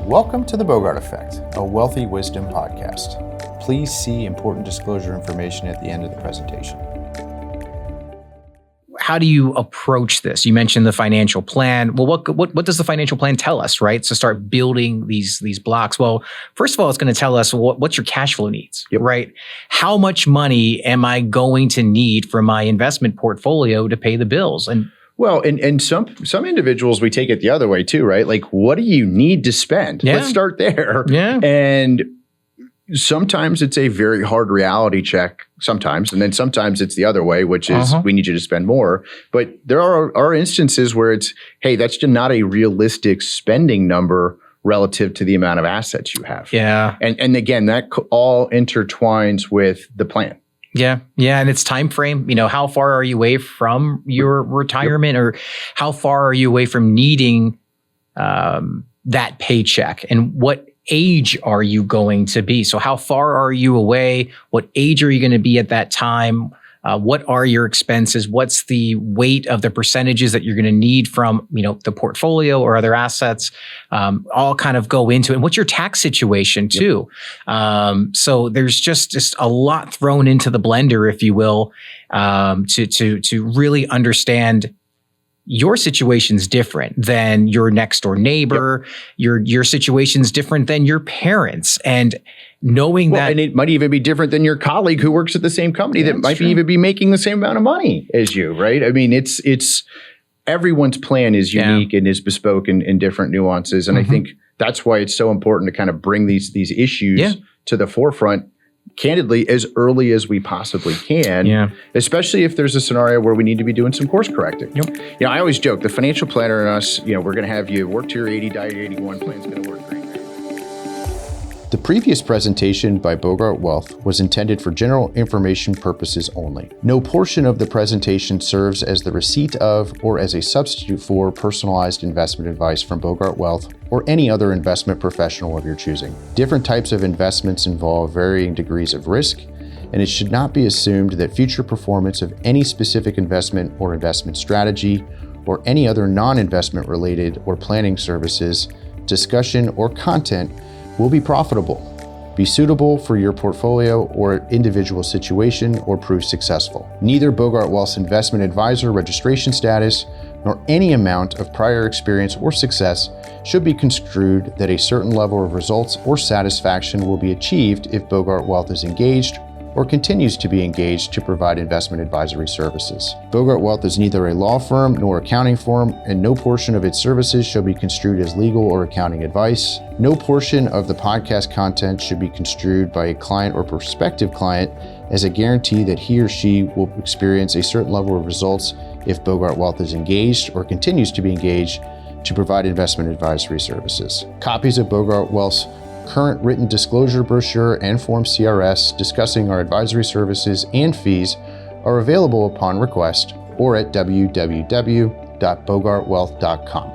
Welcome to the Bogart Effect, a wealthy wisdom podcast. Please see important disclosure information at the end of the presentation. How do you approach this? You mentioned the financial plan. Well, what does the financial plan tell us, right? To start building these blocks. Well, first of all, it's going to tell us what's your cash flow needs, right? How much money am I going to need for my investment portfolio to pay the bills? And some individuals, we take it the other way too, right? Like, what do you need to spend? Yeah. Let's start there. Yeah. And sometimes it's a very hard reality check sometimes. And then sometimes it's the other way, which is we need you to spend more. But there are instances where it's, hey, that's just not a realistic spending number relative to the amount of assets you have. Yeah. And again, that all intertwines with the plan. Yeah. And it's time frame. How far are you away from your retirement, or how far are you away from needing that paycheck, and what age are you going to be? So how far are you away? What age are you going to be at that time? What are your expenses? What's the weight of the percentages that you're going to need from, the portfolio or other assets? All kind of go into it. And what's your tax situation too? So there's just a lot thrown into the blender, if you will, to really understand your situation's different than your next door neighbor. Your situation's different than your parents. And knowing that, and it might even be different than your colleague who works at the same company that might even be making the same amount of money as you, right? I mean, it's everyone's plan is unique and is bespoke in different nuances. And I think that's why it's so important to kind of bring these issues to the forefront, candidly, as early as we possibly can, especially if there's a scenario where we need to be doing some course correcting. I always joke, the financial planner and us, we're going to have you work to your 80, die at 81 plan's going to work great. The previous presentation by Bogart Wealth was intended for general information purposes only. No portion of the presentation serves as the receipt of or as a substitute for personalized investment advice from Bogart Wealth or any other investment professional of your choosing. Different types of investments involve varying degrees of risk, and it should not be assumed that future performance of any specific investment or investment strategy or any other non-investment related or planning services, discussion, or content will be profitable, be suitable for your portfolio or individual situation, or prove successful. Neither Bogart Wealth's investment advisor registration status nor any amount of prior experience or success should be construed that a certain level of results or satisfaction will be achieved if Bogart Wealth is engaged or continues to be engaged to provide investment advisory services. Bogart Wealth is neither a law firm nor accounting firm, and no portion of its services shall be construed as legal or accounting advice. No portion of the podcast content should be construed by a client or prospective client as a guarantee that he or she will experience a certain level of results if Bogart Wealth is engaged or continues to be engaged to provide investment advisory services. Copies of Bogart Wealth's current written disclosure brochure and Form CRS discussing our advisory services and fees are available upon request or at www.bogartwealth.com.